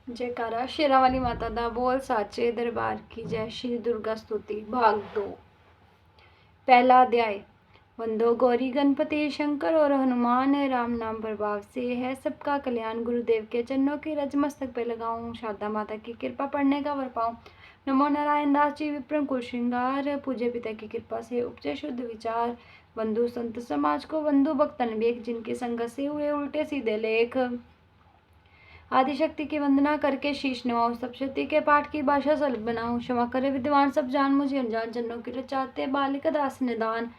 जयकारा शेरावाली माता दा बोल साचे दरबार की जय। श्री दुर्गा स्तुति भाग 2। पहला अध्याय। वंदो गौरी गणपति शंकर और हनुमान राम नाम प्रभाव से है सबका कल्याण। गुरुदेव के चरणों की रज मस्तक पे लगाऊं, शारदा माता की कृपा पढ़ने का वर पाऊं। नमो नारायण दास जी विप्रम कुल श्रृंगार, पूज्य पिता की कृपा से उपजे शुद्ध विचार। बंधु संत समाज को बंधु भक्तन बेख, जिनके संग से हुए उल्टे सीधे लेख। आदिशक्ति की वंदना करके शीश नवाऊं, सब शक्ति के पाठ की भाषा सरल बनाऊं। क्षमा करे विद्वान सब जान, मुझे अनजान जनों की रचाते बालिका दास निदान।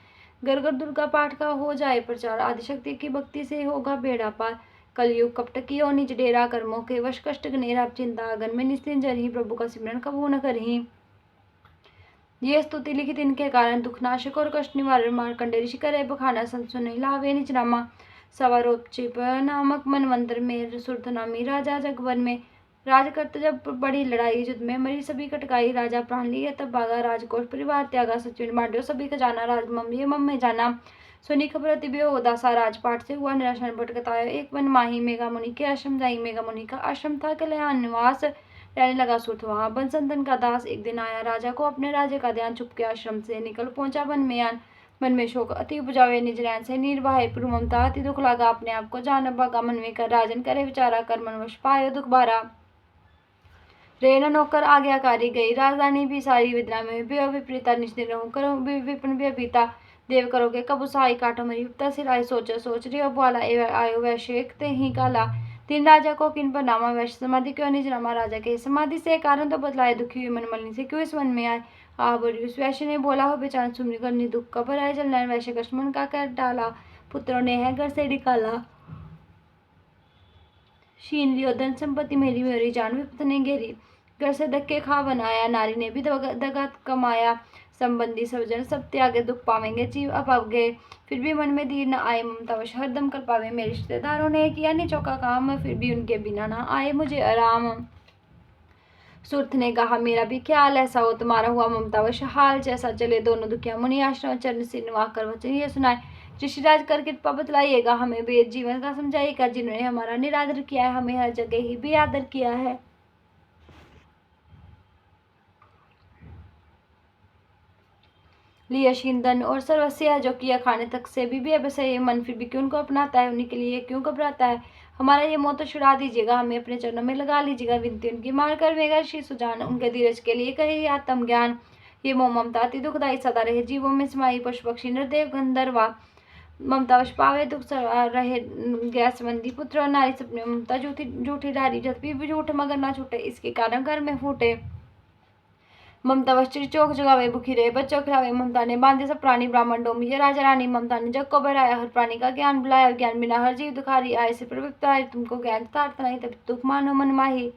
घर घर दुर्गा पाठ का हो जाए प्रचार, आदिशक्ति की भक्ति से होगा बेड़ा पार। कलयुग कपट की निज डेरा, कर्मों के वश कष्ट गनेरा। चिंता अगन में निस्तिंजर ही, प्रभु का सिमरन कबू न करही। ये स्तुति लिखित इनके कारण, दुख नाशक और कष्ट निवारण। मार्कंडे ऋषि करे बखाना, संत सुन लावे निज नामा। सवारोपचिप नामक मनवंतर में, सुरथ नामी राजा जगवन में। राज करते जब बड़ी लड़ाई, युद्ध में मरी सभी कटकाई। राजा प्राण लिए तब भागा, राजकोष परिवार त्यागा। सचिव बांटो सभी खजाना, राज मम में जाना। सुनी खबर अति हो दासा, राजपाट से हुआ निराशा भटकताया। एक वन माही, मेघा मुनि के आश्रम जाई। मेघा मुनि का आश्रम था कल्याण निवास, रहने लगा सुरथ वहाँ बन संतन का दास। एक दिन आया राजा को अपने राज्य का ध्यान, चुपके आश्रम से निकल पहुंचा वन में आन। मन में शोक अति उपजावे, निज रैन से निर्वाहे। पुरु ममता अति दुख लगा, अपने आप को जान भागा। मन में कर राजन करे विचारा, कर मन वश पायो दुख भारा। रेन नौकर आज्ञाकारी गई, राजधानी भी सारी विद्रा में। विपरीता निज दिन रहूं, करो विपिन व्यपीता। देव करोगे कब उसाई, काटो मरी विपता सिराई। सोचो सोच रियो भुआला, आयो वैश्य एक ते ही काला। तीन राजा को किन पर नामा, वैश्य समाधि क्यों निज रामा। राजा के समाधि से कारण तो बतलाए, दुखी हुई मन मलिनी से क्यों इस वन में आए। उस वैश्य ने बोला हो बेचान, सुमनि करनी दुख का भराए। जलनैन वैश्य कष्ट मन का कर डाला, पुत्रों ने है घर से निकाला। छीन लियो धन संपत्ति मेरी, मेरी जान विपत ने घेरी। घर से धक्के खा बनाया, नारी ने भी दगा कमाया। संबंधी स्वजन सब त्यागे, दुख पावेंगे जीव अपावे। फिर भी मन में धीर न आए, ममतावश हरदम कर पावे। मेरे रिश्तेदारों ने किया निचौका काम, फिर भी उनके बिना ना आए मुझे आराम। सुरथ ने कहा मेरा भी ख्याल ऐसा हो, तुम्हारा हुआ ममतावश हाल जैसा। चले दोनों दुखिया मुनि आश्रम, चरण सिर निवाह कर वचन ये सुनाए। ऋषिराज कर कृपा बतलाइएगा, हमें वेद जीवन का समझाइएगा। जिन्होंने हमारा निरादर किया है, हमें हर जगह ही बेआदर किया है। लिया शींदन और सर्वस्या, जो किया खाने तक से भी बेबस है ये मन, फिर भी क्यों उनको अपनाता है। उन्हीं के लिए क्यों घबराता है। हमारा ये मोह तो छुड़ा दीजिएगा, हमें अपने चरणों में लगा लीजिएगा। विनती उनकी मार कर मेगा श्री सुजान, उनके धीरज के लिए कहे आत्म ज्ञान। ये मोह ममता अति दुखदायी सदा रहे, जीवों में समाई। पशु पक्षी नरदेव गंधर्वा, ममतावश पावे दुख रहे। गैसवंदी पुत्र और नारी, सपने ममता झूठी झूठी डारी। जब भी झूठ मगर ना छूटे, इसके कारण घर में फूटे। ममता वस्त्र चौक जगावे, भूखी रहे बच्चों खिलावे। ममता ने बांधे सब प्राणी, ब्राह्मण डोमी राजा रानी। ममता ने जग को बहराया, हर प्राणी का ज्ञान बुलाया। ज्ञान बिना हर जीव दुखारी, आय से प्रवृत्त आए। तुमको ज्ञान तारत नहीं, तब दुख मानो मन माही।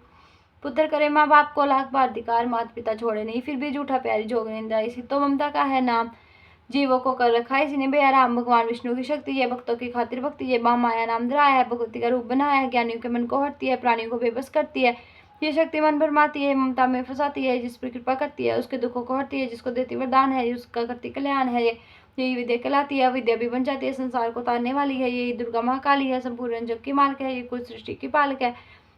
पुत्र करे माँ बाप को लाख बार धिकार, माता पिता छोड़े नहीं फिर भी झूठा प्यारी। जोग निंदा इसी तो ममता का है नाम, जीवों को कर रखा है इसी ने बेआराम। भगवान विष्णु की शक्ति है, भक्तों की खातिर भक्ति है। माया नाम धराया है, भगवती का रूप बनाया है। ज्ञानियों के मन को हटती है, प्राणियों को बेबस करती है। ये शक्ति मन भरमाती है, ममता में फंसाती है। जिस पर कृपा करती है उसके दुखों को हटती है, जिसको देती वरदान है उसका करती कल्याण है। यही विद्या कहलाती है, विद्या भी बन जाती है, संसार को तारने वाली है। यही दुर्गा महाकाली है, संपूर्ण जग की मालिक है। ये कुल सृष्टि की पालक है।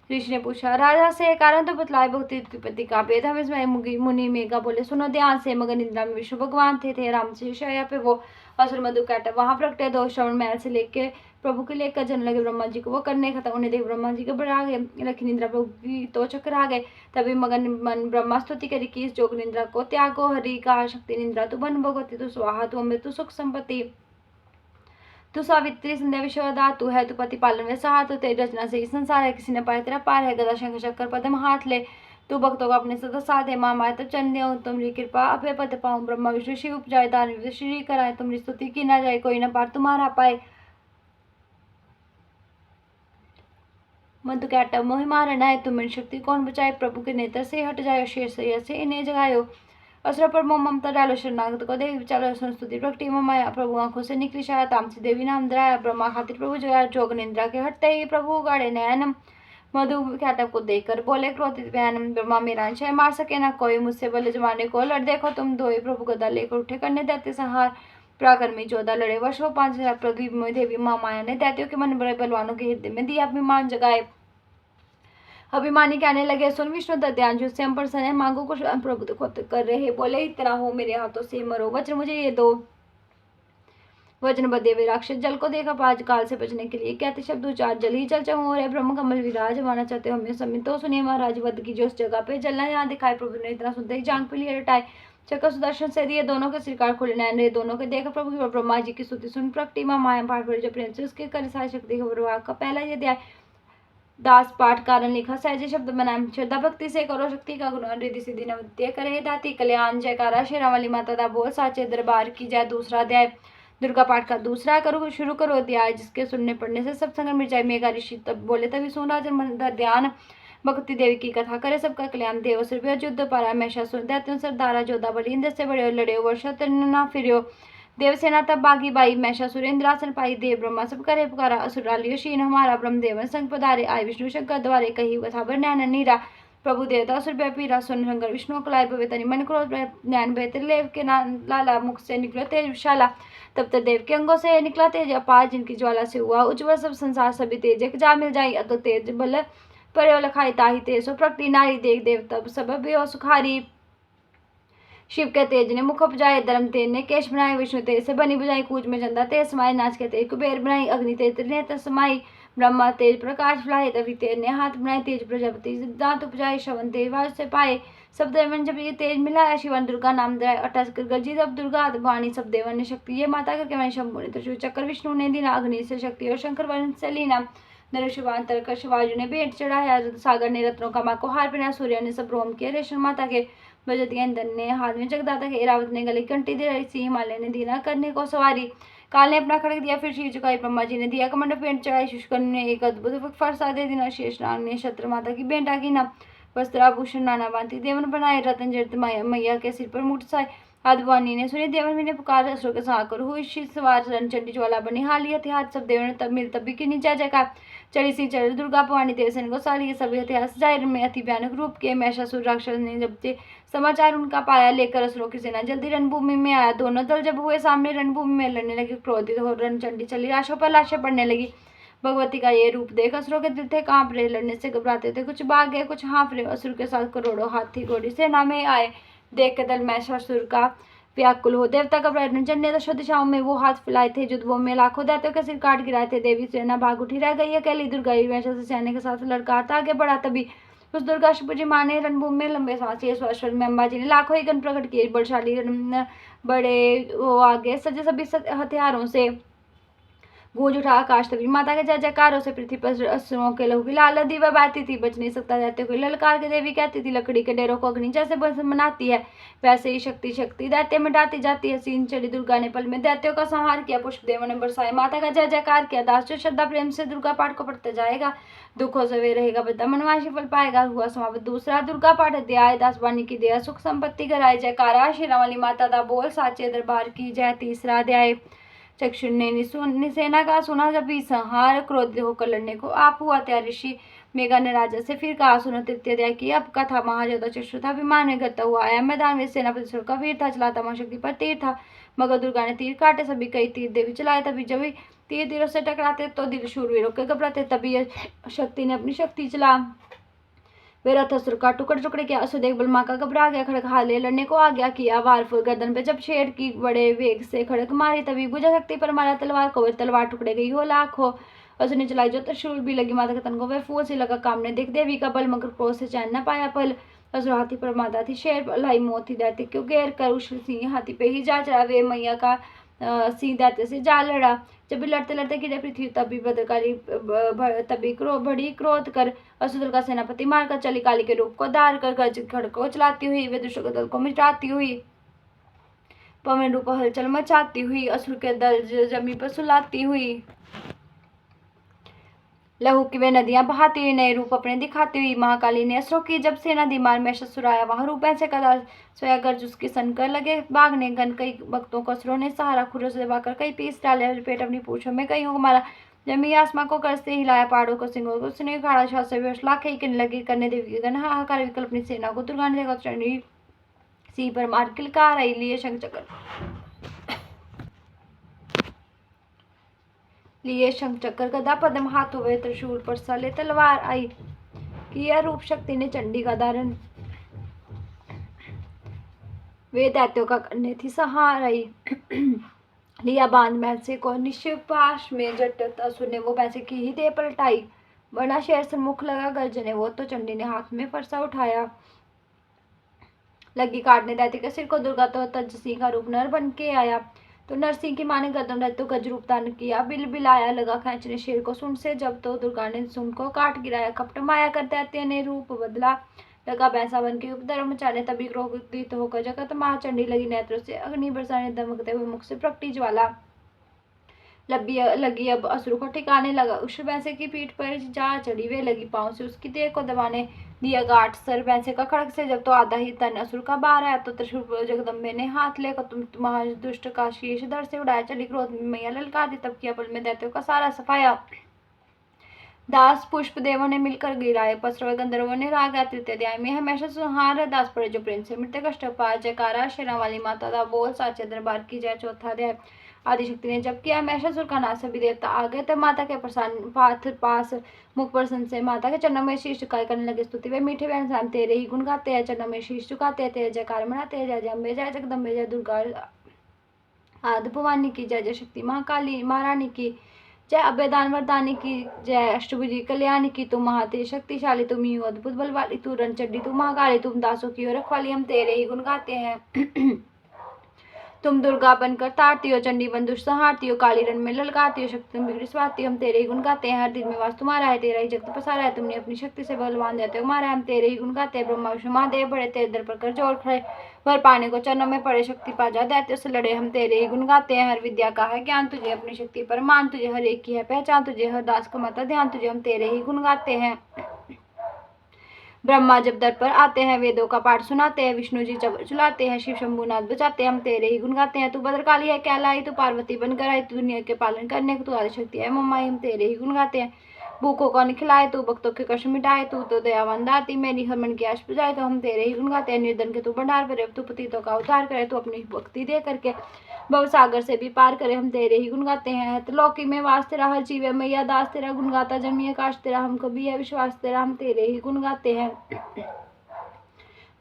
ऋषि ने पूछा राजा से, कारण तो बतलाए भक्ति उत्पत्ति का भेद हम इसमें। मुनि मेघा बोले सुनो ध्यान से। मगर निद्रा में विष्णु भगवान थे राम से शया पे वो असुर मधु कैटव वहां प्रकटे। दो श्रवण महल से लेके प्रभु के लेकर जन लगे ब्रह्मा जी को वो करने खत्म। उन्हें देख ब्रह्मा जी घबरा गए, लखी निद्रा प्रभु की तो चकरा गए। तभी मगन मन ब्रह्मा स्तुति करी कि इस जोग निद्रा को त्यागो। हरि का शक्ति निद्रा तू बन भगवती, तू स्वाहा तू अमृत, तू सुख संपत्ति, तू सावित्री संध्या विश्वदा, तू है तू पति पालन में सहार। तू तेरी रचना से ही संसार है, किसी ने पाया तेरा पार है। गदा शंख चक्कर पद्म हाथ ले, तू भक्तों को अपने सदा साधे। माँ माए तब चंद्य तुम्हारी कृपा अभय पद पाऊं। ब्रह्मा विष्णु शिव उपजाए, दानव श्री कराए। तुम्हारी स्तुति की ना जाए, कोई न पार तुम्हारा पाए। मधु कैटव मोहि मारना है, तुम्हारी शक्ति कौन बचाए। प्रभु के नेत्र से हट जाए, शेष से इन्हें जगायो। असुर पर मोह ममता डालो, शरणागत को देवी विचारो। संस्तुति प्रकटी माया, प्रभु आंखों से निकली छाया। तामसी देवी नाम धराया, ब्रह्मा खातिर प्रभु जगाया। जोग निंद्रा के हटते ही प्रभु गाड़े नयन। मधु कैटव को देखकर बोले क्रोधित बहन, ब्रह्मा मेरा अंशय मार सके ना कोई। मुझसे बल जमाने को लड़ देखो तुम धोए। प्रभु गदा लेकर उठे करने देते संहार। पराक्रमी जोधा लड़े वर्ष वो 5,000। प्रदीप देवी माँ माया ने दैत्यों के मन बड़े बलवानों के हृदय में दिया अभिमान जगाए। अभिमानी कहने लगे, सुन विष्णु दद्यांशु से हम प्रसन्न है, मांगो कुछ। प्रभु तो खुद कर रहे, बोले इतना हो मेरे हाथों से मरो, वज्र मुझे ये दो। वचन बदे वे राक्षस जल को देखा पांच काल से बचने के लिए कहते शब्द उचार, जल ही जल चाहूं और ब्रह्म कमल विराज माना चाहते हो हमें समित। तो सुनिए महाराज वध की जो उस जगह पे जलना यहाँ दिखाई, प्रभु ने इतना सुनते ही जांग पे लिए हटाए, चक्र सुदर्शन से दिए, दोनों के श्रीकार खुले, नयन रहे दोनों के देखा प्रभु की। ब्रह्मा जी की स्तुति सुन प्रकटी माया पाठ पर जो प्रेम से उसके कर सारी शक्ति का पहला ये अध्याय दास पाठ कारण लिखा, सहजे शब्द बनाए, श्रद्धा भक्ति से करो शक्ति का गुण, रिद्धि सिद्धि नवद्य करे दाती कल्याण, जयकारा शेरा वाली माता दा बोल साचे दरबार की जय। दूसरा अध्याय दुर्गा पाठ का दूसरा करो शुरू करो अध्याय, जिसके सुनने पढ़ने से सब संग मिट जाए। मेघा ऋषि तब बोले, तभी सुना जन ध्यान भक्ति देवी की कथा करे सबका कल्याण, देव सिर्फ युद्ध पारा हमेशा सुन दैत्यों सरदारा जोधा बलि इंद्र से बड़े लड़े वर्षा ना फिर देवसेना तब बागी बाई मैशा सुरेंद्रासन पाई, देव ब्रह्मा सब करे पुकारा, असुरालियो शीन हमारा ब्रह्म देवन संग पधारे, आय विष्णु शंकर द्वारे कही कथा बर नैन नीरा, प्रभु देवता असुर पीरा सुन शंकर विष्णु कलाई भवे तनि मन क्रोध नैन बेहतर लेव के लाला, मुख से निकलो तेज विशाला, तब तक देव के अंगों से निकला तेज अपार, जिनकी ज्वाला से हुआ उज्ज्वल सब संसार सभी तेज, एक जा मिल जाई अतो तेज बल पर लखाई ताही तेज, सो प्रकटी नारी देख देव तब सब भी सुखारी, शिव के तेज ने मुख उपजाए, धर्म तेज ने केश बनाए, विष्णु तेज से बनी बुझाई, कूच में चंदा तेज समाये, नाच के तेज कुबेर बनाई, अग्नि तेज त्रिनेत्र समाई, ब्रह्मा तेज प्रकाश फैलाए, तभी तेज ने हाथ बनाए, तेज प्रजापति दांत उपजाए, श्रवण तेज वायु से पाए, सब देवन जब ये तेज मिलाया, शिवन दुर्गा नाम दराए, अटस कर गरजी जब दुर्गा वाणी, सब देवन ने शक्ति ये माता करके वहीं शंभु ने त्रिशूल चक्र विष्णु ने दीना, अग्नि से शक्ति और शंकर वन से लीना, नर शिवांतर कर शिवाजू ने भेंट चढ़ाया, सागर ने रत्नों का माको हार पहना, सूर्य ने सब रोम किया, रेशम माता के बजत इंद्र ने हाथ में जगदाता के, ऐरावत ने गले घंटी दे रही सी, हिमालय ने दीना करने को सवारी, काल ने अपना खड़क दिया फिर शीर झुकाई, ब्रह्मा जी ने दिया कमंड पेंट चढ़ाई, शुष्कर ने एक अद्भुत फरसा दे दिना, शेषनाग ने छत्र माता की बेंटा कीना, वस्त्राभूषण नाना बांति देवन बनाए, रतन जड़त मैया के सिर पर मुठ साए, आदिवानी ने सुनी देवन ने पुकार, असुर के साकर हुई शीत सवार, चंडी ज्वाला बनी हाली हथियार, सब देवन तब मिल तभी की नीचा जयकार, चढ़ी सी चढ़ दुर्गा भवानी देवसेन को साली, सभी हथियार जाहिर में अति भयानक रूप के, महिषासुर राक्षस ने जब से समाचार उनका पाया, लेकर असुरों की सेना जल्दी रणभूमि में आया, दोनों दल जब हुए सामने रणभूमि में लड़ने लगे, क्रोधित हो रणचंडी चली, लाशों पर लाशें पड़ने लगी, भगवती का ये रूप देख असुरों के दिल थे कांप रहे, लड़ने से घबराते थे, कुछ भाग गए कुछ हाँफ रहे, असुर के साथ करोड़ों हाथी घोड़ी सेना में आए, देख के दल महिषासुर का व्याकुल हो, देवता घबराए, रणचंड ने दशों दिशाओं में वो हाथ फैलाए थे, युद्धों में लाखों दैत्यों के सिर काट गिराए थे, देवी सेना भाग उठी, रह गई अकेली दुर्गा महिषासुर सेना के साथ लड़काता आगे बढ़ा, तभी उस दुर्गा शिवजी माँ ने रणभूमि में लंबे सांस लिए, स्वश्वर में अम्बा जी ने लाखों ही गण प्रकट किए, बलशाली बड़े वो आगे सजे सभी हथियारों से गूंज उठा आकाश, तभी माता के जय जयकारों से पृथ्वी पर असुरों के लहू की लाल नदी बहती थी, बच नहीं सकता दैत्यों को ललकार के, देवी कहती थी लकड़ी के डेरों को अग्नि जैसे बनाती है, वैसे ही शक्ति शक्ति दैत्य में डाती जाती है, सीन चढ़ी दुर्गा ने पल में दैत्यों का संहार किया, पुष्प देव ने बरसाए, माता का जय जयकार किया, दास जो श्रद्धा प्रेम से दुर्गा पाठ को पढ़ते जाएगा, दुखों से वे रहेगा बद्दा मनवासी फल पाएगा। हुआ समाप्त दूसरा दुर्गा पाठ अध्याय, दासवानी की दया सुख संपत्ति कराए, जयकारा शेरा वाली माता दा बोल साचे दरबार की जय। तीसरा अध्याय चक्षुर ने सेना का सुना जब भी संहार, क्रोधित होकर लड़ने को आप हुआ तैयार, ऋषि मेघा ने राजा से फिर कहा, सुनो तृतीय अध्याय की अब कथा, महायोद्धा चक्षु था, विमान में करता हुआ आया मैदान में, सेनापति का वीर था, चलाता महाशक्ति पर तीर था, मगर दुर्गा ने तीर काटे, सभी कई तीर देवी चलाए, तभी जब तीर तीरों से टकराते तो दिल शूरवीरों के घबराते, तभी शक्ति ने अपनी शक्ति चला, वे रथ असुर का टुकड़े टुकड़े किया, असुर देख बलमा का घबरा गया, खड़क हाथ ले लड़ने को आ गया, किया वार फुल गर्दन पे जब शेर की बड़े वेग से खड़क मारी, तभी बुझा शक्ति पर मारा तलवार को, तलवार टुकड़े गई हो लाखों, असुर ने चलाई जो त्रिशूल भी लगी माता के तन को, वह फूल से लगा काम ने देख देवी का बल, मगर क्रोध से चैन न पाया पल, असुर हाथी पर माता थी, शेर लाई मोती दैत्य क्यों घेर कर उस सिंह हाथी पे ही जा चढ़ा, वे मैया का सिंह दैत्य से जा लड़ा, जब भी लड़ते लड़ते गिरे पृथ्वी, तभी भद्रकाली तभी बड़ी क्रोध कर असुर का सेनापति मारकर चली, काली के रूप को धार कर गज खड़को चलाती हुई, वे दुष्टों के दल को मिटाती हुई, पवन रूप हलचल मचाती हुई, असुर के दल जमीन पर सुलाती हुई, लहू की वे नदियां बहाती हुई, नए रूप अपने दिखाती हुई, महाकाली ने असुरों की जब सेना दीमार में महिषासुर आया, वहां रूप ऐसे कदा सोया गर्ज उसकी सन कर लगे भागने, गन कई भक्तों को असुरों ने सहारा, खुरों से दबाकर कई पीस डाले, पेट अपनी पूछों में कईयों को मारा, जमी आसमां को कर से हिलाया, पहाड़ों को सिंगों को सुने खाड़ा, श्वास से बेहोश लाखे करने लगे, करने देवी की गन हाहाकार विकल अपनी सेना को, दुर्गा ने देखा चंडी सी पर मार किलकार आई, लिए शंख चक्कर गदा पद्म हाथों में, त्रिशूल पर साले तलवार आई, किया रूप शक्ति ने चंडी का धारण, वे दैत्यों का करने थी सहाराई। लिया बांध भैंसे को निश्पाश में जटता ने वो भैंसे की ही दे पलटाई। बना शेर सम्मुख लगा गर्जने, वो तो चंडी ने हाथ में फरसा उठाया। लगी काटने दैत्य के सिर को, दुर्गा तो तजसिंह का रूप नर बन के आया। तो नरसिंह की माँ ने गर्दन रख तो गज रूप धारण किया, बिल बिलाया लगा खींचने शेर को सुन से, जब तो दुर्गा ने सुन को काट गिराया। कपट माया कर दैत्य ने रूप बदला, लगा भैंसा बन के उपद्रव मचाने। तभी क्रोधित होकर जगत महाचंडी लगी नेत्रों से अग्नि बरसाने, दमकते हुए मुख से प्रकटी ज्वाला। लगी अब असुर को ठिकाने लगा, उस भैंसे की पीठ पर जा चढ़ी, वे लगी पांव से उसकी देह को दबाने। दिया गांठ सर भैंसे का खड़क से, जब तो आधा ही तन असुर का बाहर आया। तो त्रिशूल जगदम्बे ने हाथ लेकर तुम महादुष्ट का शीश धड़ से उड़ाया। चली क्रोध में मैया ललकार दी, तब किया पल में दैत्यों का सारा सफाया। दास पुष्प देवों ने मिलकर गिराए, पसरवे गंधर्वों ने राग गाया। तृतीय अध्याय में हमेशा सुहार दास पड़े जो प्रेम से मृत्यु कष्ट पाए। जयकारा शेरा वाली माता दा बोल साचे दरबार की जय। चौथा अध्याय। आदिशक्ति ने जब किया महिषासुर का नाश, सभी देवता आ गए तब माता के पास मुख प्रसन्न से माता के चरणों में शीश झुकाए करने लगे स्तुति। वे मीठे व्यंजन तेरे ही गुण गाते हैं, चरणों में शीश झुकाते हैं, तेरे जयकार मनाते हैं। जय जय अम्बे, जय जगदम्बे, जय दुर्गा आदि भवानी की जय। जय शक्ति महाकाली महारानी की जय। अभयदान वरदानी की जय। अष्टभुजी कल्याणी की, तुम महातेज शक्तिशाली, तुम ही हो अद्भुत बल वाली, तू रणचंडी, तू महाकाली, तुम दासों की हो रखवाली, हम तेरे ही गुण गाते हैं। तुम दुर्गा बनकर तारती हो, चंडी बन दुष्ट संहारती हो, काली रण में ललकारती हो, शक्ति तुम बिगड़ी स्वाती हो, हम तेरे ही गुण गाते हैं। हर दिन में वास तुम्हारा है, तेरा ही जगत पसारा है, तुमने अपनी शक्ति से बलवान देते हो मारा, हम तेरे ही गुण गाते हैं। ब्रह्मा विष्णु महादेव बड़े, तेरे दर पर कर जोड़ खड़े, भर पाने को चरणों में पड़े, शक्ति पा जा दैत्यों से लड़े, हम तेरे ही गुण गाते हैं। हर विद्या का है ज्ञान, तुझे अपनी शक्ति पर मान, तुझे हर एक की है पहचान, तुझे हर दास का मता ध्यान, तुझे हम तेरे ही गुण गाते हैं। ब्रह्मा जब दर पर आते हैं, वेदों का पाठ सुनाते हैं, विष्णु जी जब चुलाते हैं, शिव शंभुनाथ बजाते हैं, हम तेरे ही गुण गाते हैं। तू भद्रकाली है कहलाई, तू पार्वती बनकर आई, तू दुनिया के पालन करने को, तू आदिशक्ति है मम्माई, हम तेरे ही गुण गाते हैं। भूखों को खिलाए, तू भक्तों के कष्ट मिटाए, तू तो दयावान दाती, मेरी हर मन की आश बुझाए, तो हम तेरे ही गुण गाते हैं। निर्धन के तू भंडार भरे, तू पतितों का उद्धार करे, तू अपनी भक्ति दे करके भव सागर से भी पार करे, हम तेरे ही गुण गाते हैं। त्रिलोकी में वास तेरा हर जीव मैया दास, तेरा गुण गाता जमी आकाश तेरा, हम कभी है विश्वास तेरा, हम तेरे ही गुण गाते हैं।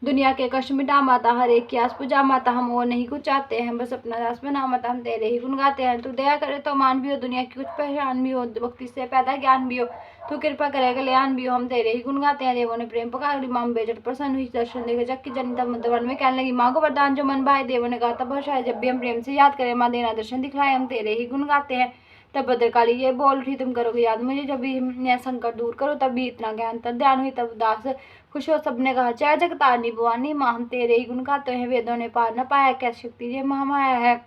दुनिया के कष्ट मिटा माता, हर एक की आस पुजा माता, हम वो नहीं कुछ चाहते हैं, बस अपना दास बना माता, हम तेरे ही गुण गाते हैं। तू दया करे तो मान भी हो, दुनिया की कुछ पहचान भी हो, भक्ति से पैदा ज्ञान भी हो, तू कृपा करे कल्याण भी हो, हम तेरे ही गुण गाते हैं। देवों ने प्रेम पुकार, मां बेजट प्रसन्न हुई, दर्शन देकर जग की जनता मधुवन में कहने लगी, माँ को वरदान जो मन भाए। देवों ने कहा तब हर्षाए, जब भी हम प्रेम से याद करें, माँ देना दर्शन दिखलाए, हम तेरे ही गुण गाते हैं। तब भद्रकाली ये बोल उठी, तुम करोगे याद मुझे, जब भी मैं संकट दूर करो, तब भी इतना ज्ञान तर ध्यान हुई। तब दास खुश हो, सबने कहा जय जगतारनी भवानी माँ, हम तेरे ही गुण गाते हैं। वेदों ने पार न पाया, कैसी शक्ति ये महामाया है।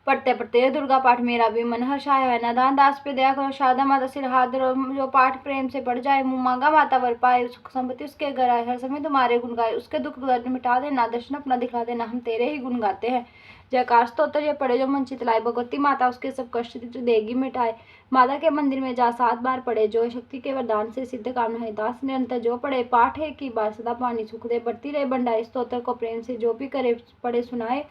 पढ़ते पढ़ते दुर्गा पाठ मेरा भी मन हर्षाया है। नादान दास पे दया करो, शारदा माता सिर हाथ धरो, जो पाठ प्रेम से पढ़ जाए, मुँह मांगा माता वर पाए, सुख संपत्ति उसके घर आए, हर समय तुम्हारे गुण गाए, उसके दुख दर्द मिटा देना, दर्शन अपना दिखा देना, हम तेरे ही गुण गाते हैं। जयकार स्तोत्र ये पढ़े जो मन चितलाए, भगवती माता उसके सब कष्ट देगी मिटाए। माता के मंदिर में जा 7 बार पढ़े, जो शक्ति के वरदान से सिद्ध कामना है। दास निरंतर जो पढ़े पाठ है की बार, सदा पानी सुख दे, बढ़ती रहे भंडारी। स्तोत्र को प्रेम से जो भी करे पढ़े सुनाए,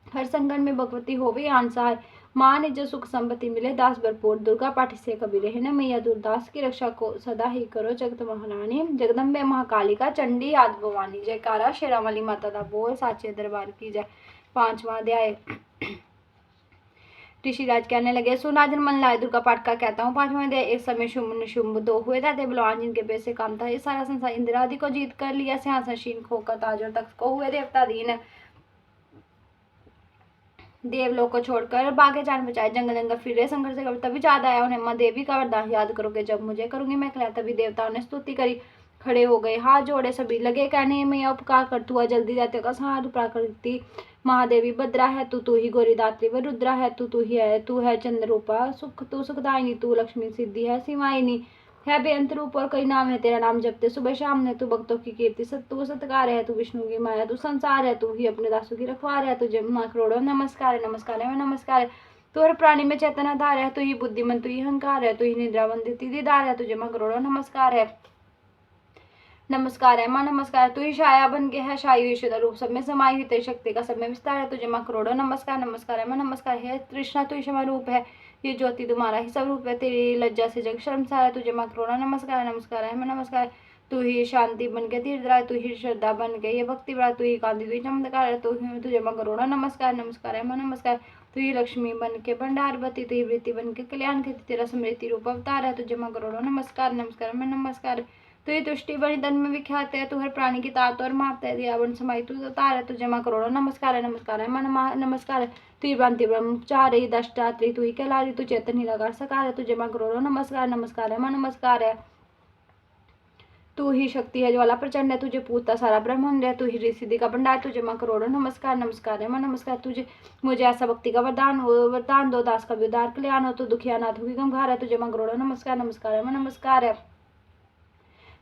हर संकट में भगवती होवे आन सहाय। माँ ने जो सुख संपत्ति मिले, दास भरपूर, दुर्गा पाठ से कभी रहे न मैया दूर। दास की रक्षा को सदा ही करो जगत महारानी, जगदम्बे महाकालिका चंडी आदि भवानी। जयकारा शेरा वाली माता दा बोल साचे दरबार की जय। 5वां अध्याय। ऋषिराज कहने लगे, सुनाजन मन लाए दुर्गा पाठ का कहता हूँ। 5वां अध्याय। एक समय शुंभ शुंभ 2 हुए थे बलवान, जिनके पेट से काम था ये सारा संसार। इंद्र आदि को जीत कर लिया सिंहासन शीन खोकर, ताज और तख्त को हुए देवता दीन। देवलोक को छोड़कर भागे जान बचाए, जंगल जंगल फिरे संघर्ष से कभी, तभी याद आया उन्हें, माँ देवी का वरदान याद करोगे जब मुझे करूंगी मैं खिलाया। तभी देवताओं ने स्तुति करी, खड़े हो गए हाथ जोड़े सभी, लगे कहने मैया उपकार कर, तू जल्दी जाते का सहार प्राकृति महादेवी भद्रा है तू ही गौरी दात्री व रुद्रा है तू है चंद्रूपा सुख तू सुखदायिनी, तू लक्ष्मी सिद्धि है सिवाइनी है बेअंत रूप, और कई नाम है तेरा नाम जपते सुबह शाम ने। तू भक्तों की कीर्ति तू सत्कार है, तू विष्णु की माया, तू संसार है, तू ही अपने दासों की रखवार है। तुझे माँ करोड़ों नमस्कार है, नमस्कार है नमस्कार है। तू हर प्राणी में चेतन आधार है, तू ही बुद्धिमन, तू ही अहंकार है, तू ही निद्रा बंदिती दीदार है। तुझे माँ करोड़ों नमस्कार है, नमस्कार है माँ नमस्कार है। तू ही छाया बन के है शायु ईश्वर रूप, सब में समाई हुई तेरी शक्ति का सब में विस्तार है। तुझे माँ करोड़ों नमस्कार, नमस्कार है माँ नमस्कार है। तृष्णा तू ही क्षमा रूप है, ये ज्योति तुम्हारा ही स्वरूप है, तेरी लज्जा से जग शर्मसार है, तुझे माँ करोड़ा नमस्कार है, नमस्कार है, मैं नमस्कार। तू ही शांति बन के तीर्थराज, तू ही श्रद्धा बन के ये भक्ति बड़ा, तू ही कांति, तू ही चमत्कार है, तू ही तुझे माँ करोड़ा नमस्कार, नमस्कार है, मैं नमस्कार। तू ही लक्ष्मी बन के भंडारवती, तू ही वृत्ति बन के कल्याण करती, तेरा स्मृति रूप अवतार है, तुझे माँ करोड़ा नमस्कार, नमस्कार, मैं नमस्कार। तू ही तुष्टि बनी तन में विख्यात है, तू हर प्राणी की ताकत और मापता है, दिया बन समाई तू अवतार है, तुझे माँ करोड़ा नमस्कार है, नमस्कार है, मैं नमस्कार है। तू ही भ्रांति ब्रह्मचारी दष्टात्री, तू ही कैलारी, तू चेतन निराकार सकार है, तुझे माँ करोड़ा नमस्कार, नमस्कार है, मैं नमस्कार है। तू ही शक्ति है, ज्वाला प्रचंड है, तुझे पूछता सारा ब्रह्मांड है, तू ही ऋषि का भंडार, तुझे माँ करोड़ों नमस्कार, नमस्कार है, मैं नमस्कार। तुझे मुझे ऐसा भक्ति का वरदान हो, वरदान दो, दास का भी उद्धार कल्याण हो, तो दुखिया नाथ की गंभार है, तुझे माँ करोड़ों नमस्कार, नमस्कार है, मैं नमस्कार है।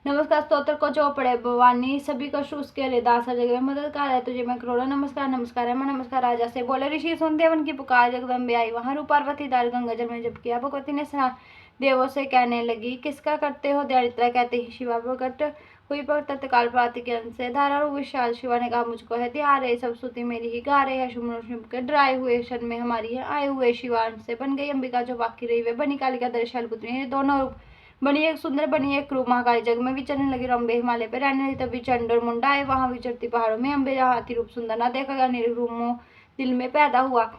नमस्कार स्तोत्र को जो पढ़े भवानी, सभी को उसके लिए दास हर जगह मददगार है, तुझे मैं करोड़ों नमस्कार, नमस्कार है, मैं नमस्कार। राजा से बोले ऋषि सुन देवन की पुकार, जगदम्बे आई वहां रूप पार्वती दार गंगा जल में जब किया, भगवती ने स्नान देवों से कहने लगी, किसका करते हो दयारिद्रा, कहते ही शिवा प्रकट हुई, पर तत्काल प्राति के अंश से धारा विशाल। शिवा ने कहा, मुझको है ध्यान रे, सब स्तुति मेरी ही गा रहे हैं, शुभ के डराए हुए क्षण में हमारी है आए हुए। शिवा से बन गई अंबिका जो बाकी रही, वे बनी कालिका दर्शाल पुत्री, दोनों रूप बनी एक सुंदर, बनी एक रूप। महाकाली जग में विचरने लगी, अम्बे हिमालय पर रहने लगी, तभी चंड और मुंडा आए वहां विचरती पहाड़ों में। अम्बे हाथी रूप सुंदर ना देखा गया, निर्रूप मोह दिल में पैदा हुआ,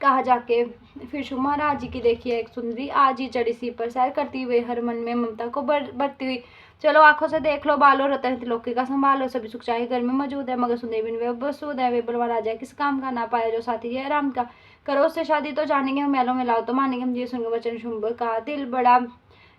कहा जाके फिर शुभ महाराज जी की देखिए एक सुंदरी, आज ही चढ़ी सी पर सैर करती हुए, हर मन में ममता को बढ़ती हुई। चलो आंखों से देख लो, बालो रतन त्रिलोकी का संभालो, सभी सुख चाहे घर में मौजूद है, मगर सुंदरी बिन वे बसूद है। वे बलवा राजा किस काम का, ना पाया जो साथी है राम का, करो उससे शादी तो जानेंगे हम, महलों में लाओ तो मानेंगे हम। जी सुनकर वचन शुंभ का दिल बड़ा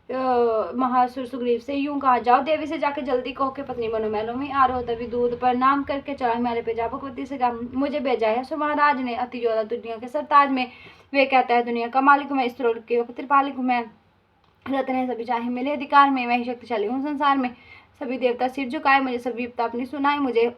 महासुर सुग्रीव से यूं कहा, जाओ देवी से जाके जल्दी कहो के पत्नी बनो, महलों में आ रहो। तभी दूध पर नाम करके चढ़ा हिमालय पे जा, भगवती से कहा, मुझे भेजा है सो महाराज ने अति ज्यादा दुनिया के सरताज में। वे कहता है दुनिया का मालिक मैं, इस त्रिलोक के त्रिपालिक मैं, रत्न सभी चाहे मेरे अधिकार में, मैं ही शक्तिशाली हूँ संसार में। सभी देवता सिर झुकाए, मुझे सभी विपदा अपनी सुनाए, मुझे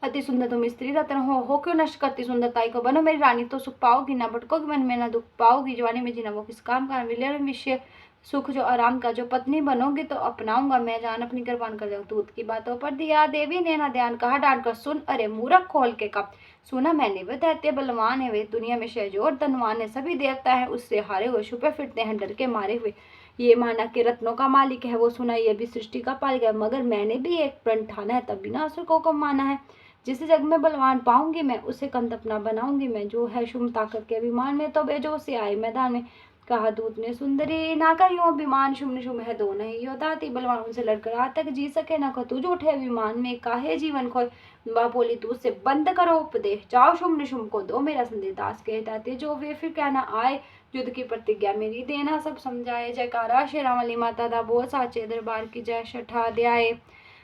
अति सुंदर तुम स्त्री रत्न हो क्यों नष्ट करती सुंदरताई को, बनो मेरी रानी तो सुख पाओगी, ना भटकोगी मन में, ना दुख पाओगी जवानी में जीना वो किस काम का, विलय विषय सुख जो आराम का, जो पत्नी बनोगी तो अपनाऊंगा मैं, जान अपनी कुर्बान कर जाऊँ। दूध की बातों पर दिया देवी ने ना ध्यान, कहा डांट कर, सुन अरे मूर्ख खोल के कब, सुना मैंने वे दैत्य बलवान है, वे दुनिया में शहजोर धनवान है, सभी देवता है उससे हारे हुए, छुपे फिरते हैं डर के मारे हुए। ये माना कि रत्नों का मालिक है वो, सुना ये भी सृष्टि का पालिक है, मगर मैंने भी एक प्रण ठाना है, तभी ना असुर को माना है। जिसे जग में बलवान पाऊंगी मैं, उसे कंत अपना बनाऊंगी मैं, जो है शुभ ताकत के अभिमान में, तो बेजो से आए मैदान में। कहा दूत ने, सुंदरी ना कर यूं अभिमान, शुभ शुभ है दो नहीं योदाती, बलवान उनसे लड़कर आज तक जी सके ना को, तू झूठे अभिमान में काहे जीवन खोए। बा बोली, तू उससे बंद करो उपदेश, जाओ शुभ शुभ को दो मेरा संदेश। दास कहते जो वे फिर कहना आए, युद्ध की प्रतिज्ञा मेरी देना सब समझाए। जयकारा श्री राम वाली माता दा बोल, साचे दरबार की जय। छठा अध्याय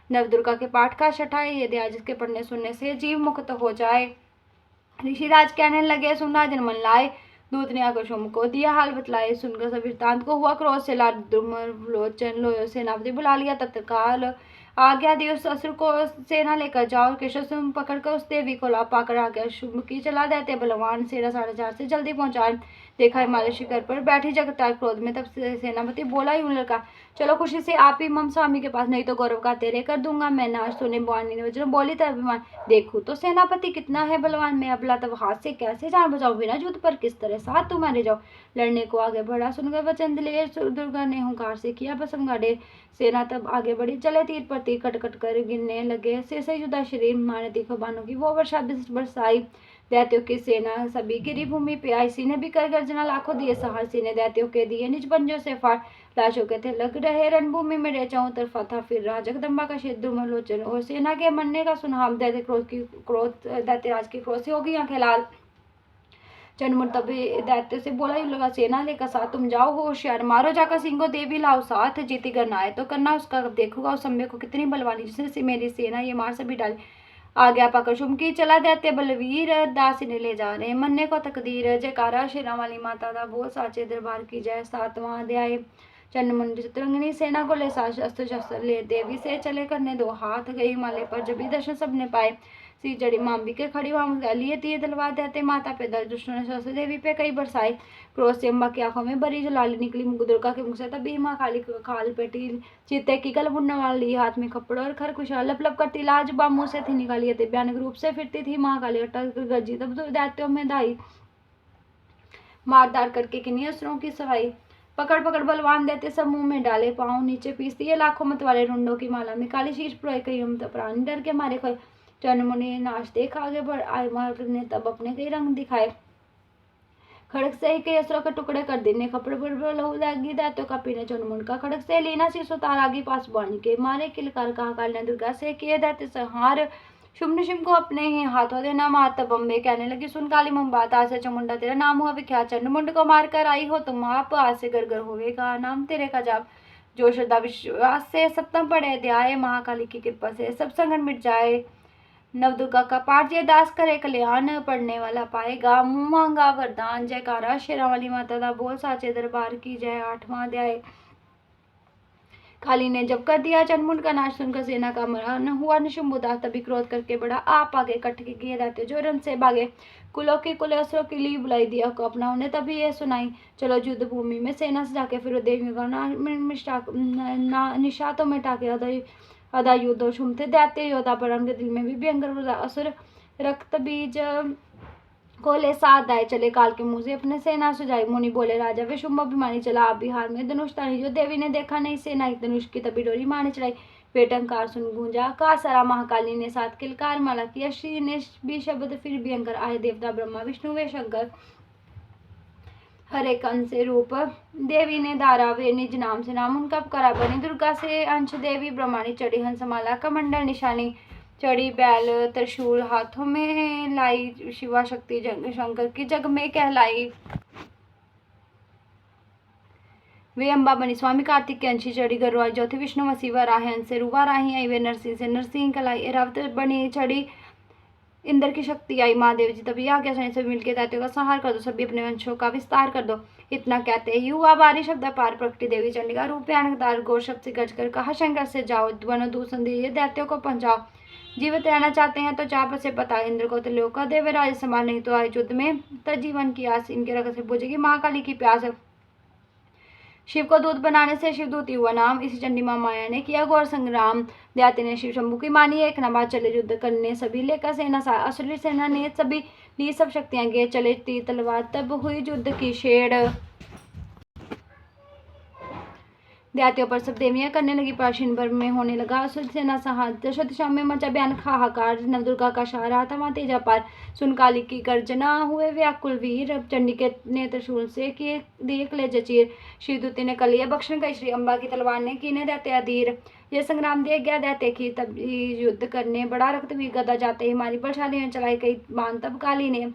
नवदुर्गा के पाठ का छठा ये अध्याय, जिसके पढ़ने सुनने से जीव मुक्त हो जाए। ऋषिराज कहने लगे, सुन राजन मन लाए, दूत ने आकर शुंभ को दिया हाल बतलाए। सुनकर सब वृत्तांत को हुआ क्रोध से लाल, लोचन लो सेनापति बुला लिया, तत्काल आज्ञा दी उस असुर को सेना लेकर जाओ। केशव से पकड़कर उस देवी को लाभ पाकर आ गया, शुंभ की चला देते बलवान सेना 4:30 से जल्दी पहुंचा। देखा हिमालय शिखर पर बैठी जगतार क्रोध में, तब सेनापति बोला यूं लड़का, चलो खुशी से आप ही मम स्वामी के पास, नहीं तो गौरव का तेरे कर दूंगा मैं नाश। सुने भवानी ने वचन बोली तब अभिमान, देखूं तो सेनापति कितना है बलवान, मैं अबला तब हाथ से कैसे जान बचाऊं, बिना युद्ध पर किस तरह साथ तुम्हारे जाओ। लड़ने को आगे बढ़ा, सुनकर वचन दिलेर, दुर्गा ने हुंकार से किया भस्म गाड़े। सेना तब आगे बढ़ी, चले तीर पर तीर कट कट कर गिरने लगे, से युद्धा शरीर मारे तीखो बानों की वो वर्षा बरसाई। दैत्यों की सेना सभी गिरी भूमि पे आई, सीने भी कर गर्जना लाखों दिए सहार, सीने दैत्यों के दिए निज पंजों से फाड़, लाशों के थे लग रहे रणभूमि में रह चारों तरफा था फिर रहा जगदम्बा का क्षेत्र लोचन। और सेना के मरने का सुना, दैत्य दैत्यराज की क्रोध से होगी आंखें लाल। चंडमुंड तभी दैत्य से बोला, यूं लगा, सेना लेकर साथ तुम जाओ, हो होशियार, मारो जाकर सिंह देवी लाओ साथ, जीती करना आए तो करना उसका, अब देखूंगा उस समय को कितनी बलवानी, जिसने मेरी सेना ये मार सभी डाली। आज्ञा पाकर शुंभ की चला दैत्य बलवीर, दास ने ले जा रहे मन्ने को तकदीर। जयकारा श्री राम वाली माता दा बोल, साचे दरबार की जय। सातवां अध्याय चंडमुंड चित्रंगनी सेना को ले अस्त्र शस्त्र ले, देवी से चले करने दो हाथ, गई हिमालय पर जब भी दर्शन सबने पाए। सी जड़ी मांबी के खड़ी वहां लिए तीर तलवार, देते माता पे दर्द, दुष्टों ने शस्त्र देवी पे कई बरसाए। क्रोध से अम्बा की आंखों में बड़ी जलाली निकली, दुर्गा के मुख से तभी माँ काली खाल पेटी चित्ते की कल मुंडा वाल ली, हाथ में कपड़ और खरकुशा लप लप करती लाज मुंह से थी निकाली, भयानक रूप से फिरती थी माँ काली, अटक गरजी तब दैत्यों में दाई। मारदार करके किन्हीं असुरों की सवाई, पकड़ पकड़ बलवान देते सब मुंह में डाले, पाँव नीचे पीस दिए लाखों मत वाले रुंडों की माला में, काली शीश पुरोए कई हम तो प्राणी डर के मारे खोए, चरण मुनि नाश देख आगे बढ़ आए, मार ने तब अपने कई रंग दिखाए, खड़क से ही कई असुरों के टुकड़े कर देने, कपड़े पर लहू लगी दैत्यों का पीने, चुनमुन का खड़क से लीना शीश उतार आगे पास बाणी के, मारे किलकार कहा काल ने दुर्गा से किए दैत्य संहार, शुभ निशुम को अपने ही हाथों देना मार, तब अम्बे कहने लगी सुन काली मम बात, आज से चामुंडा तेरा नाम हुआ विख्यात, चंडमुंड को मार कर आई हो तुम आप, आज से घर घर होवेगा नाम तेरे का जाप, जो श्रद्धा विश्वास से सप्तम पढ़े ध्याय, महाकाली की कृपा से सब संकट मिट जाए, नवदुर्गा का पाठ ये दास करे कल्याण, पढ़ने वाला पाएगा मुंह मांगा वरदान, जयकारा शेरा वाली माता दा बोल साचे दरबार की जय। 8वां अध्याय। काली ने जब कर दिया चंडमुंड का नाश, सुनकर सेना का मरण हुआ निशुंभुदास, तभी क्रोध करके बड़ा आप आगे, कट के किए रहते जो रन से भागे, कुलों की कुलेश्वरों की ली बुलाई दिया को अपना, उन्हें तभी ये सुनाई, चलो युद्ध भूमि में सेना से जाके फिर देवियों का निशातों में टाके अदा युद्ध शुमते दैत्य योद्धा पर उनके दिल में भी भयंकर असुर रक्त बीज को ले साथ आए, चले काल के मुंह से अपने सेना सुझाई, मुनि बोले राजा वे शुंभ अभिमानी, चला आप बिहार में धनुष तानी, जो देवी ने देखा नहीं सेना धनुष की तभी डोरी मारने चढ़ाई, पेटंकार सुन गूंजा का सारा, महाकाली ने साथ किलकार माला किया, श्री ने भी शब्द फिर भयंकर आए, देवता ब्रह्मा विष्णु वे शंकर, हरे कंस से रूप देवी ने धारा, वे निज नाम से नाम उनका पुकारा, बनी दुर्गा से अंश देवी ब्रह्माणी, चढ़ी हंसमाला कमंडल निशानी, चढ़ी बैल त्रिशूल हाथों में लाई, शिवा शक्ति शंकर की जग में कहलाई, वे अम्बा बनी स्वामी कार्तिक के अंशी, चढ़ी गरुआ ज्योति विष्णु वसीवा राहे अंश से रूवा राही आई, वे नरसिंह से नरसिंह कलाई, रावत बनी चढ़ी इंद्र की शक्ति आई, महादेव जी तभी आ गया, सभी मिलकर दैत्यों का संहार कर दो, सभी अपने वंशों का विस्तार कर दो, इतना कहते ही युवा बारी शब्द पार प्रकटी देवी चंडिका रूप भयानकदार घोर शब्द से गज कर कहा, शंकर से जाओ वनो दूसंदेह दैत्यों को पहुंचाओ, जीवित रहना चाहते हैं तो चाप से पता, इंद्र को त्रिलोक का देवे राज समान, नहीं तो आए युद्ध में तजीवन की आस, इनके रक्त से बुझेगी महाकाली की प्यास, शिव को दूध बनाने से शिवदूती हुआ नाम, इसी चंडी माँ माया ने किया घोर संग्राम, दैत्य ने शिव शंभु की मानी, एक न बाद चले युद्ध करने सभी लेकर सेना, असुरी सेना ने सभी ली सब शक्तियां गे, चले तीर तलवार तब हुई युद्ध की छेड़, दैत्यों पर सब देवियां करने लगी, प्राचीन भर में होने लगा असुर सेना संहार, दशरथ शाम में मचा भयानक हाहाकार, नवदुर्गा का शाह रहा था वहां तेजा पार, सुन काली की गर्जना हुए व्याकुल वीर, चंडी के ने त्रिशूल से किए दिए कलेजे चीर, शिवदूती ने कलिया बख्शन कई, श्री अम्बा की तलवार ने की ने दैत्य अधीर, ये संग्राम दिए गया दैत्य की तभी युद्ध करने, बड़ा रक्त भी गदा जाते ही हमारी बलशाली ने चलाई कई बाण, तब काली ने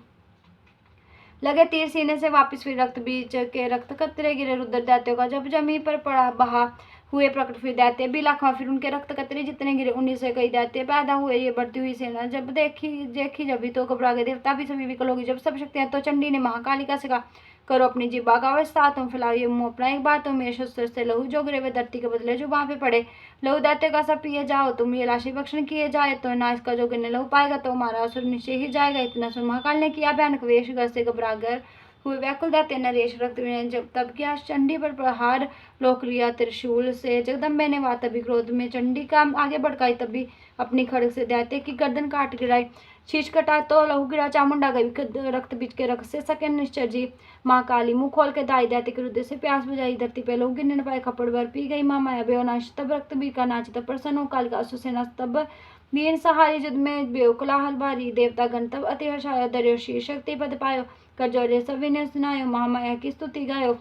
लगे तीर सीने से वापिस, फिर रक्त बीच के रक्त कतरे गिरे, रुद्र दैत्यों का जब जमीन पर पड़ा बहा, हुए प्रकट फिर दैत्य भी लाखों, फिर उनके रक्त कतरे जितने गिरे 19 से कई दैत्य पैदा हुए, ये बढ़ती हुई सेना जब देखी जब भी तो घबरा गए, देवता भी सभी विकल होगी, जब सब शक्तियां, तो चंडी ने महाकाली का सिखा, करो अपनी जीवा का विस्तार, तुम फैलाओ ये मुंह अपना, एक बार तुम मेरे शस्त्र से लहू जो गिरे वे धरती के बदले जो वहां पे पड़े, लहू दैत्य का सब पिए जाओ, तुम ये राशि भक्षण किए जाए, तो ना इसका जो गिरने लहू पाएगा तो हमारा असुर निश्चय ही जाएगा, इतना सुन महाकाल ने किया भयानक वेश, घर से घबरा कर हुए व्याकुल दैत्य नरेश, रक्त जब तब किया चंडी पर प्रहार, रोक लिया त्रिशूल से जगदम्बे ने, वहां तभी क्रोध में चंडी का आगे भड़काई, तभी अपनी खड़ग से दैत्य की गर्दन काट गिराई, शीश कटा तो लहू गिरा, चामुंडा गई रक्त बीच के रक्त से सके निश्चय जी, माँ काली मुंह खोल के दाई दैत्य के हृदय से प्यास बुझाई, धरती पे लोग गिरने न पाए, खपड़ भर पी गई माँ माया बेवनाश, तब रक्त बीच का नाच, तब प्रसन्न हो काल का असुर सेना, तब वीर सहारी युद्ध में बेवकुलाहल भारी, देवता गण तब अति हर्षायो, दर्यो शीर्ष शक्ति पद पायो, कर जोरे सभी ने सुनायो, महामाया की स्तुति गायो,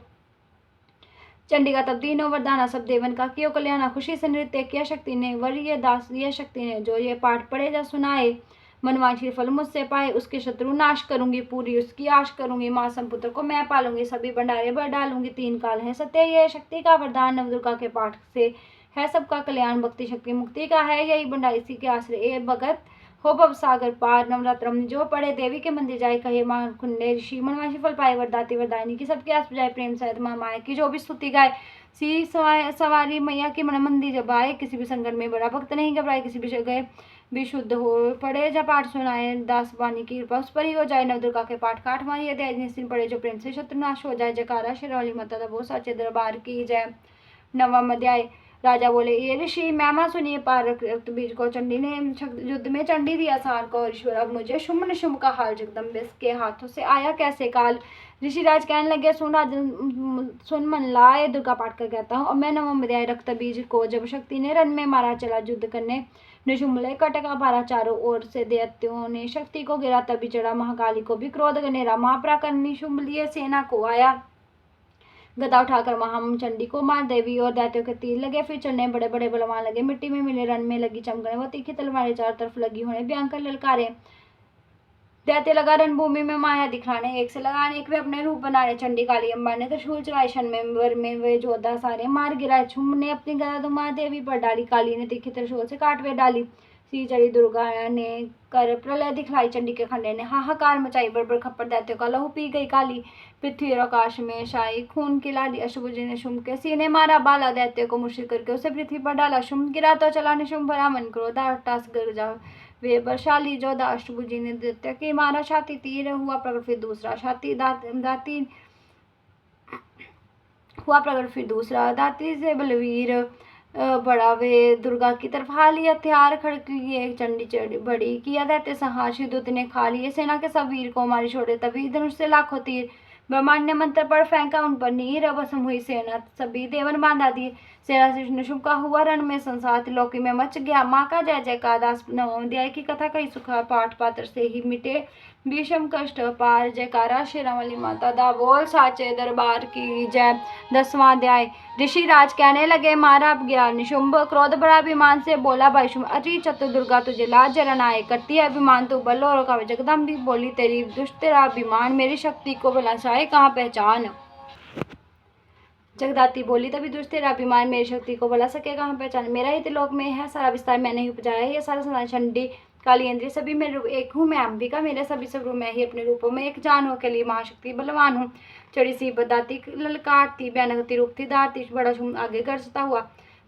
चंडिका तब दीनो वरदाना, सब देवन का कियो कल्याणा, खुशी से नृत्य किया शक्ति ने, वर ये दास दिया शक्ति ने, जो ये पाठ पढ़े जा सुनाए, मनवांछित फल मुझसे पाए, उसके शत्रु नाश करूंगी, पूरी उसकी आश करूंगी, माँ संपुत्र को मैं पालूंगी, सभी भंडारे भर डालूंगी, 3 काल है सत्य ये शक्ति का वरदान, नवदुर्गा के पाठ से है सबका कल्याण, भक्ति शक्ति मुक्ति का है यही भंडार, इसी के आश्रय ए भगत हो भव सागर पार, नवरात्रम जो पढ़े देवी के मंदिर जाए, कहे मां कुंडे ऋषि मनवांशी फल पाए, वरदाती वरदायनी की सबके आस जाए, प्रेम सहित माँ माया की जो भी स्तुति गाए, सी सवारी मैया की मन मंदिर जब आए, किसी भी संकट में बड़ा भक्त नहीं घबराए, किसी भी जगह भी शुद्ध हो पढ़े जब पाठ सुनाए, दास वाणी की कृपा उस पर ही हो जाए, नवदुर्गा के पाठ काठ मारिए अध्याय निश्चिन पढ़े, जो प्रेम से शत्रुनाश हो जाए, जयकारा शेरावाली माता दा बहुत साचे दरबार की जय। 9वां अध्याय। राजा बोले, ये ऋषि महिमा सुनिए, पार रक्तबीज को चंडी ने युद्ध में चंडी दिया सार को, ईश्वर अब मुझे शुंभ निशुंभ का हाल जगदम्बे के हाथों से आया कैसे काल। ऋषिराज कहने लगे, सुन राजन, सुन मन लाए, दुर्गा पाठ कर कहता हूँ, और मैं नवम अध्याय रक्तबीज को जब शक्ति ने रन में मारा, चला युद्ध करने निशुम्भले कटका भारा, चारों ओर से दैत्यों ने शक्ति को गिरा, तभी चढ़ा महाकाली को भी क्रोध गनेरा, महापराक्रम निशुम्भ लिए सेना को आया, गदा उठाकर महाम चंडी को मार, देवी और दैत्यों के तीर लगे, फिर चढ़ने बड़े बड़े बलवान लगे, मिट्टी में मिले, रण में लगी चमकने, वो तीखी तलवारें चारों तरफ लगी होने, भयंकर ललकारे, दैत्य लगा रणभूमि में माया दिखलाने, एक से लगा अनेक वे अपने रूप बनाने, चंडी काली अम्बा ने त्रिशूल चलाए, शन में वे जोधा सारे मार गिराए, शुंभ ने अपनी गदा दुमा देवी पर डाली, काली ने तीखी त्रिशूल से काट वे डाली, सी चढ़ी दुर्गा ने कर प्रलय दिखलाई, चंडी के खंडे ने हाहाकार मचाई, बड़ खप्पर दैत्यों का लहू पी गई काली, पृथ्वी और आकाश में शाई खून की लाली, अशुभजी ने शुंभ के सीने मारा बाला, दैत्य को मूर्छित करके उसे पृथ्वी पर डाला, शुंभ गिरा तो चला निशुंभ भरा मन क्रोधा, हट्टास गरजा वे बलशाली जोधा, अष्टभुजी ने दैत्य की मारा छाती, तीर हुआ प्रकट फिर दूसरा, छाती दाती हुआ प्रकट फिर दूसरा, दाती से बलवीर बड़ा, वे दुर्गा की तरफ हाली, हथियार खड़क लिए, चंडी चढ़ी बड़ी किया दैत्य संहार, दूत ने खा लिए सेना के सब वीर को मारी छोड़े, तभी धनुष से लाखों तीर, ब्रह्मांड ने मंत्र पर फेंका उन पर नीर, भस्म हुई सेना सभी देवन बांधा दिए, सेना से निशुंभ का हुआ रण में संसार, त्रिलोकी में मच गया माँ का जय जयकार, दास नवम अध्याय की कथा कही सुखा, पाठ पात्र से ही मिटे भीषम कष्ट पार, जयकारा शेरा वाली माता दा बोल साचे दरबार की जय। 10वां अध्याय। ऋषि राज कहने लगे, मारा अब गया निशुंभ, क्रोध भरा अभिमान से बोला भाई शुंभ, अति चतुर दुर्गा तुझे लाज जरन आए, करती है अभिमान तू बल और कावे, जगदम्बी बोली तेरी दुष्ट तेरा अभिमान, मेरी शक्ति को बुलंदाई कहाँ पहचान। जगदाती बोली, तभी दुष्ट तेरा अभिमान मेरी शक्ति को बुला सके कहाँ पहचान, मेरा ही त्रिलोक में है सारा विस्तार, मैंने ही उपजाया है ये सारा संसार, चंडी काली इंद्रिय सभी मेरे रूप एक हूँ, मैं अंबिका, मेरे सभी स्वरूप मैं ही अपने रूपों में एक जान हो के लिए महाशक्ति बलवान हूँ। चढ़ी सी बदाती ललकारती, भयानक रूप थी दाती, बड़ा शुंभ आगे गरजता हुआ,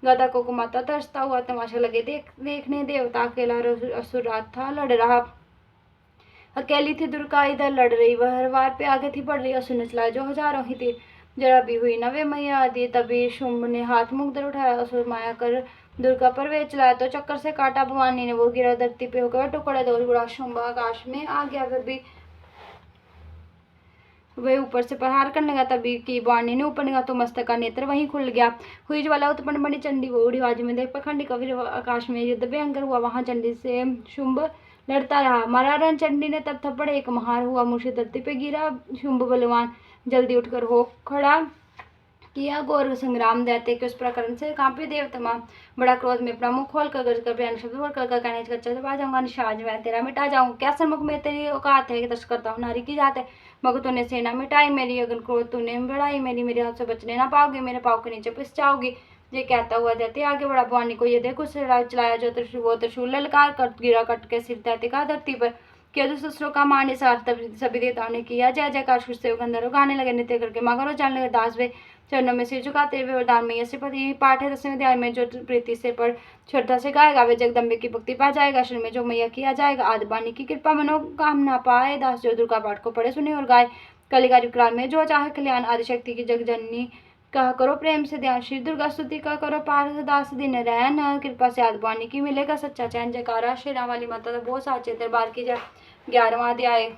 गदा को घुमाता तरसता हुआ, तमाशा लगे देखने देवता, अकेला असुर रात था लड़ रहा, अकेली थी दुर्गा इधर लड़ रही, वह हर वार पे आगे थी बढ़ रही, असुर ने चलाए जो हजारों ही थी, जरा भी हुई नवे मैया आदि, तभी शुंभ ने हाथ मुख दर उठाया, असुर माया कर दुर्गा पर वे चलाया तो चक्कर से काटा, भवानी ने वो गिरा धरती पे होकर टुकड़े दो बुरा, शुंभ आकाश में आ गया, फिर भी वे ऊपर से प्रहार करने लगा, तभी की वाणी ने ऊपर निगाह तो मस्तक का नेत्र वहीं खुल गया, हुई ज्वाला उत्पन्न बनी, चंडी वो उड़ी बाजू में देख पखंडी का, फिर आकाश में युद्ध भयंकर हुआ, वहां चंडी से शुंभ लड़ता रहा, मरा रन, चंडी ने तब थप्पड़ एक महार हुआ, मूर्छित धरती पे गिरा, शुंभ बलवान जल्दी उठकर हो खड़ा किया घोर संग्राम, दैत्य के उस प्रकरण से कांपे देवतमा, बड़ा क्रोध में अपना मुख खोल कर गरज कर भयानक शब्द बोल कर कहने कच्चा दबा जाऊंगा, निशाज मैं तेरा मिटा जाऊंगा, क्या सन्मुख में तेरी औकात है कि दर्श करता हूँ नारी की जात है, मगर तूने सेना मिटाई मेरी, अगन क्रोध तूने बढ़ाई मेरी, मेरे हाथ से बचने ना पाओगे, मेरे पाँव के नीचे पिस जाओगी। ये कहता हुआ दैत्य आगे बढ़ा, भवानी को ये देखो चलाया जो त्रिशूल ललकार कर गिरा कट के सिर दैत्य का धरती पर, किया दूसरों का माने सार, तब सभी देवताओं ने किया जय जयकार, से गंधर्व गाने लगे, नृत्य करके मगर जानने लगे, दास वे चरणों में सिर झुकाते हुए वरदान में यह पति पाठ है 10वें अध्याय में, जो प्रीति से पर श्रद्धा से गाएगा वे जगदम्बे की भक्ति पा जाएगा, शरण में जो मैया किया जाएगा, आदिवानी की कृपा मनोकामना पाए, दास जो दुर्गा पाठ को पढ़े सुने और गाए, कलिकाल काल में जो चाहे कल्याण, आदिशक्ति की जगजननी कहा करो प्रेम से ध्यान, श्री दुर्गा स्तुति का करो पाठ, दास दिन रहन, कृपा से आदिवानी की मिलेगा सच्चा चैन, जयकारा श्री राम वाली माता बहुत साचे दरबार की जय। 11वां अध्याय।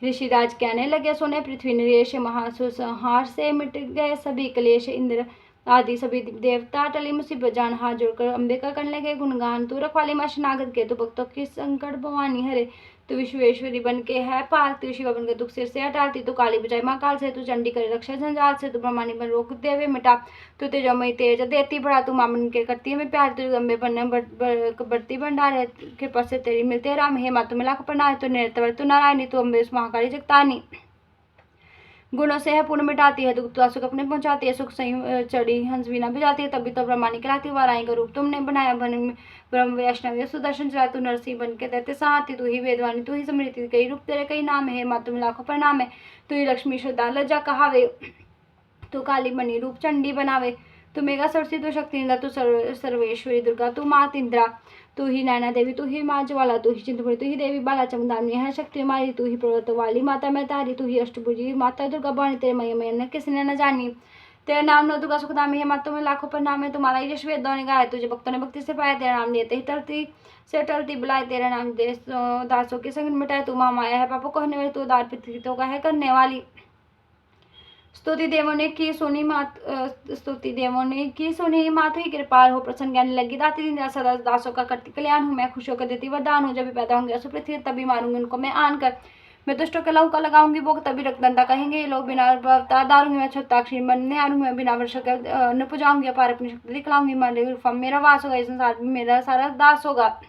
ऋषिराज कहने लगे, सुने पृथ्वी नरेश, महासुसंहार से मिट गए सभी क्लेश, इंद्र आदि सभी देवता टली मुसीबत, जान हाथ जोड़कर अंबिका करने लगे गुणगान, तू रखवाली मां शरणागत के, तू भक्तों की संकट भवानी हरे, तू विश्वेश्वरी बन के है पाल, तू शिवा बन के दुख सिर से हटाती, तू काली बजाई माँ काल से, तू चंडी करे रक्षा जंजाल से, तू ब्रह्मानी बन रोक देवे मिटा, तू तेजोमयी तेज देती बढ़ा, तू माँ बन के करती है मैं प्यार, तू गंबे बनने बढ़ती भंडार है, कृपा से तेरी मिलते राम, हे माँ तुम्हें लाख प्रणाम, तू निरतवर तू नारायणी, तू अम्बे महाकाली जगतानी, गुणों से है पूर्ण मिटाती है, दुख सुख अपने पहुंचाती है, सुख सही चढ़ी हंस बिना भिजाती है, तभी तो ब्रह्मानी कहलाती वाराई का रूप तुमने बनाया, ब्रह्म वैष्णव सुदर्शन चला, तू नरसिंह बन के दैत्य सहाती, तू ही वेदवानी, तू ही समृति, कई रूप तेरे कई नाम है, माँ तुम्हें लाखों प्रणाम है, तू ही लक्ष्मी श्रद्धा लज्जा कहावे, तू काली बनी रूप चंडी बनावे, तू मेघा सरसी, तू शक्ति इंद्रा, तू सर्वेश्वरी दुर्गा, तू मात इंद्रा, तू ही नैना देवी, तू ही माँ ज्वाला, तू ही चिंतपुरी, तू ही देवी बाला चमदानी है शक्ति हमारी, तू ही पर्वत वाली माता मैं तारी, तू ही अष्टभुजी माता दुर्गा भवानी, तेरे मैया मैया किसी ने न जानी, तेरा नाम नौ दुर्गा सुखदामी है, मातों में लाखों प्रणाम है, तुम्हारा यश वेदों ने गाया, तुझे भक्तों ने भक्ति से पाया, तेरा नाम लेते ही टलती से टलती बुलाए, तेरा नाम दासों की संग मिटाए, तू महामाया है, पापों को हरने वाली, तू उदार पीड़ितों का है करने वाली। स्तुति देवों ने की सुनी मात ही कृपाल हो, प्रसन्न ज्ञान लगी दाती दिन सदा दासों का करती कल्याण हूँ, मैं खुशियों का देती वरदान हूँ, जब भी पैदा होंगे असुर पृथ्वी तभी मारूंगी उनको मैं आन कर, मैं दुष्टों के लहू का लगाऊंगी भोग, तभी रक्तदंता कहेंगे ये लोग, बिना अवतार दारूंगी मैं छत्ताक्षरी बनने आऊंगी, मैं बिना वर्ष के न पुजाऊंगी, अपार अपनी शक्ति दिखलाऊंगी, मेरा वास होगा, इस संसार में मेरा सारा दास होगा।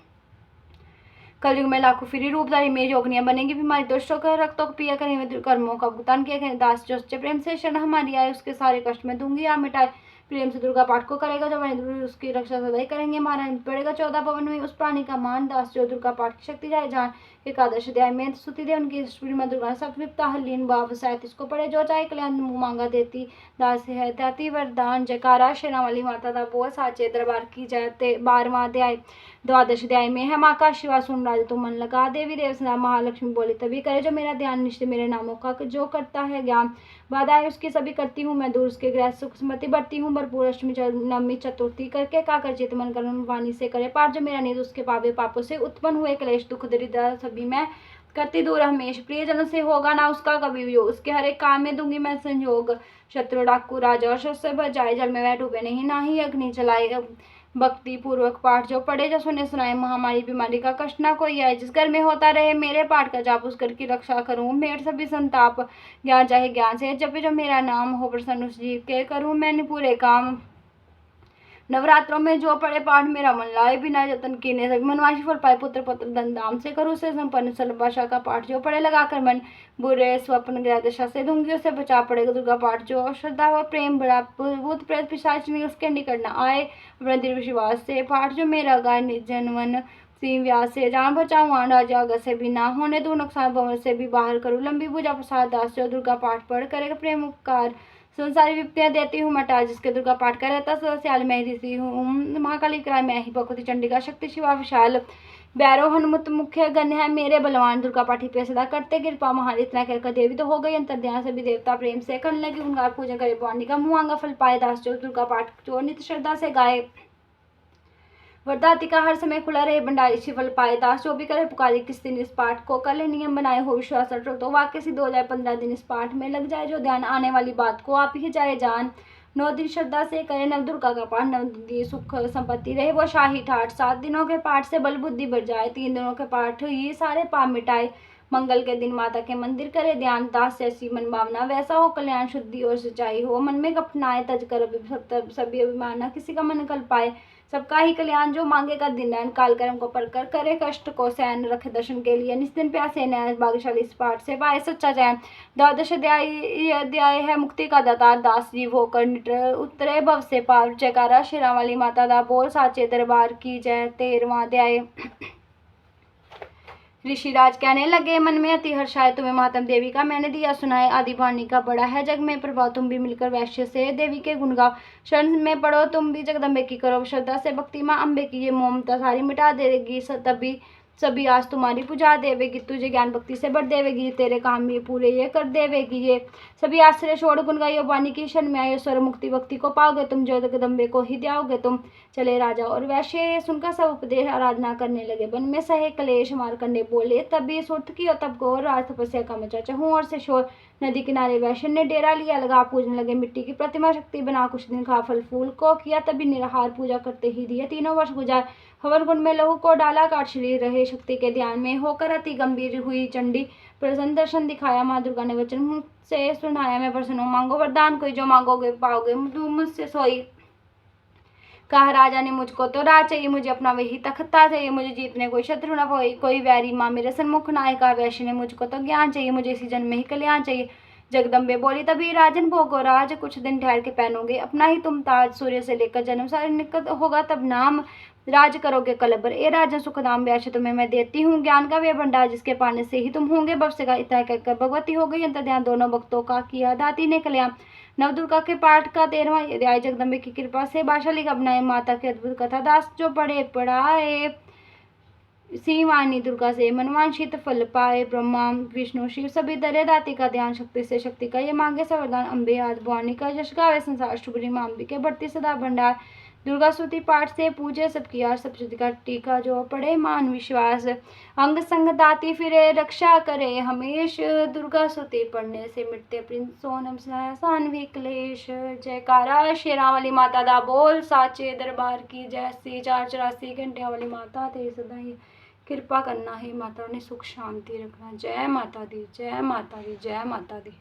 कलयुग में लाखों फिरी रूपधारी मेरी योगनियां बनेंगी, बीमारी दुष्टों का रक्तों को पिया करेंगे, कर्मों का भुगतान किया करेंगे, दास जो सच्चे प्रेम से शरण हमारी आए उसके सारे कष्ट में दूंगी या मिटाए, प्रेम से दुर्गा पाठ को करेगा जो बने उसकी रक्षा सदा ही करेंगे, महारानी पड़ेगा 14 भवन में उस प्राणी का मान, दास जो दुर्गा पाठ की शक्ति जाए जान। एकादश अध्याय में स्तुति दे उनकी श्रीमद दुर्गा सब विपता हलीन भाव साहित्य इसको पढ़े जो चाहे कल्याण मुँह मांगा देती, दास है दाती वरदान, जयकारा शेरा वाली माता दा बोल साचे दरबार की जयते। 12वां अध्याय द्वादश अध्याय में है माँ का शिवा सुन राज तो मन लगा, देवी देव सदा महालक्ष्मी बोली तभी करे जो मेरा ध्यान, निश्चय मेरे नामों का जो करता है ज्ञान, बाधाएं उसकी सभी करती हूँ मैं दूर, उसके ग्रह सुख स्मृति बढ़ती हूँ भरपूर, अष्टमी नवमी चतुर्थी करके का कर चित मन करुण वाणी से करे पार, जो मेरा निध उसके पावे पापों से उत्पन्न हुए क्लेश दुख दरिद्र सभी मैं करती दूर हमेश, प्रिय जन से होगा ना उसका कभी भी, उसके हर एक काम में दूंगी मैं संयोग, शत्रु डाकू राजा और शस्त्र बजाए, जल में वह डूबे नहीं ना ही अग्नि जलाए, भक्ति पूर्वक पाठ जो पढ़े जो सुने सुनाए, महामारी बीमारी का कष्ट ना कोई आए, जिस घर में होता रहे मेरे पाठ का जाप उस घर की रक्षा करूं, मेरे सभी संताप ज्ञान चाहे ज्ञान से जब जो मेरा नाम हो, प्रसन्न उस जीव के करूं मैंने पूरे काम, नवरात्रों में जो पढ़े पाठ मेरा मन लाए, बिना जतन कीने सभी मनवासी फल पाए, पुत्र पुत्र धन धाम से करूँ से संपन्न, सरल भाषा का पाठ जो पढ़े लगा कर मन, बुरे स्वप्न ग्रह दशा से दूंगी उसे बचा पड़ेगा, दुर्गा पाठ जो श्रद्धा व प्रेम बड़ा भूत प्रेत पिशाचिनी उसके निकट न आए, अपने दृढ़ विश्वास से पाठ जो मेरा गाय निर्जनवन सिंह व्यास से जान बचाऊं, राजा अगर से भी ना होने दूं, नुकसान भवन से भी बाहर करूँ, लंबी भुजा प्रसाद दास जो दुर्गा पाठ पढ़ करेगा प्रेम उपकार, संसारी विपत्तियां देती हूँ मटा, जिसके दुर्गा पाठ कर रहता सदा स्याल मैं ही ऋषि हूँ, महाकाली कराय मैं ही भगवती चंडिका शक्ति शिवा विशाल, भैरव हनुमत मुख्य गण है मेरे बलवान, दुर्गा पाठी पे सदा करते कृपा महान, इतना कहकर देवी तो हो गई अंतर ध्यान, सभी देवता प्रेम से करने लगे उनका पूजन करे, भवानी का मुआंगा फल पाए, दास जो दुर्गा पाठ जो नित्य श्रद्धा से गाए, वरदाती का हर समय खुला रहे भंडारी शिवल पाए, दास जो भी करे पुकारी किस दिन इस पाठ को कर ले नियम बनाए, हो विश्वास अटल तो वाक्य सिद्ध हो जाए, 15 दिन इस पाठ में लग जाए, जो ध्यान आने वाली बात को आप ही जाए जान, 9 दिन श्रद्धा से करे नव दुर्गा का पाठ, 9 दिन सुख संपत्ति रहे वो शाही ठाठ, 7 दिनों के पाठ से बल बुद्धि बढ़ जाए, 3 दिनों के पाठ ये सारे पाप मिटाए, मंगल के दिन माता के मंदिर करे ध्यान, दास जैसी मन भावना वैसा हो कल्याण, शुद्धि और सच्चाई हो मन में कपनाए, तज कर सभी अभिमान न किसी का मन कल पाए, सबका ही कल्याण जो मांगेगा दिन काल कर्म को पर कर करे कष्ट को सहन रखे दर्शन के लिए, निस्दिन प्यासे न्याय भाग्यशाली इस पाठ से पाए सच्चा चैन, द्वादश अध्याय है मुक्ति का दातार, दास जीव होकर निटर उतरे भव से पार, जयकारा शेरा वाली माता दा बोल साचे दरबार की जय। 13वां अध्याय ऋषिराज कहने लगे मन में अति हर्षाए तुम्हें महात्म देवी का मैंने दिया सुनाए, आदि वाणी का बड़ा है जग में प्रभाव, तुम भी मिलकर वैश्य से देवी के गुण गाओ, शरण में पढ़ो तुम भी जगदम्बे की करो श्रद्धा से भक्ति माँ अम्बे की ये ममता सारी मिटा देगी, तभी सभी आज तुम्हारी पूजा देवेगी, तुझे ज्ञान भक्ति से बढ़ देवेगी, तेरे काम ये पूरे ये कर देवेगी, ये सभी आश्रय छोड़ गुण गाइयो वाणी की शरण में आयो, स्वर मुक्ति भक्ति को पाओगे तुम, जो जगदम्बे को ही द्याओगे तुम। चले राजा और वैश्य सुनकर सब उपदेश आराधना करने लगे, वन में सहे कलेश मारकंडे बोले तभी सुर्थ की तब गौर राज तपस्या का मचा चहूं और से शोर, नदी किनारे वैश्य ने डेरा लिया लगा पूजने लगे, मिट्टी की प्रतिमा शक्ति बना कुछ दिन खा फल फूल को किया, तभी निराहार पूजा करते ही दिए 3 वर्ष गुजार, हवन कुंड में लहू को डाला काट शरीर रहे शक्ति के ध्यान में होकर अति गंभीर हुई चंडी, प्रसन्न दर्शन दिखाया माँ दुर्गा ने वचन से सुनाया, मैं प्रसन्न हूँ मांगो वरदान कोई जो मांगोगे पाओगे, मुझसे सोई कहा राजा ने मुझको तो राज चाहिए, मुझे अपना वही तख्ता चाहिए, मुझे जीतने कोई शत्रु न कोई वैरी माँ मेरे सन्मुख न आए, कहा वैश्य ने मुझको तो ज्ञान चाहिए, मुझे इसी जन्म में ही कल्याण चाहिए, जगदम्बे बोली तभी राजन भोगो राज कुछ दिन ठहर के पहनोगे अपना ही तुम ताज, सूर्य से लेकर जन्म सारे निकट होगा तब नाम राज करोगे कलबर, ए राजन सुखदाम वैश्य तुम्हें मैं देती हूँ ज्ञान का वे भंडार, जिसके पाने से ही तुम होंगे भविष्य का, इतना कहकर भगवती हो गई अंतर ध्यान, दोनों भक्तों का किया दाती ने कल्याण। नवदुर्गा के पाठ का 13वां अध्याय जगदम्बे की कृपा से भाषा लिखा बनाए, माता की अद्भुत कथा दास जो पढ़े पढ़ाए, सी वाणी दुर्गा से मनवांछित फल पाए, ब्रह्मा विष्णु शिव सभी दरे दाती का ध्यान, शक्ति से शक्ति का ये मांगे से वरदान, अम्बे हाथ भवानी का यश गावे संसार, शुभरी माँ अंबिके बढ़ती सदा भंडार, दुर्गा स्तुति पाठ से पूजे सबकी आर, सब का टीका जो पढ़े मान विश्वास, अंग संग दाती फिरे रक्षा करे हमेश, दुर्गा स्तुति पढ़ने से मिटते प्रिंस सोनम सानवी क्लेश। जयकारा शेरा वाली माता दा बोल, साचे दरबार की जैसी, 484 घंटिया वाली माता तेरी सदा ही कृपा करना है माता ने सुख शांति रखना। जय माता दी, जय माता दी, जय माता दी।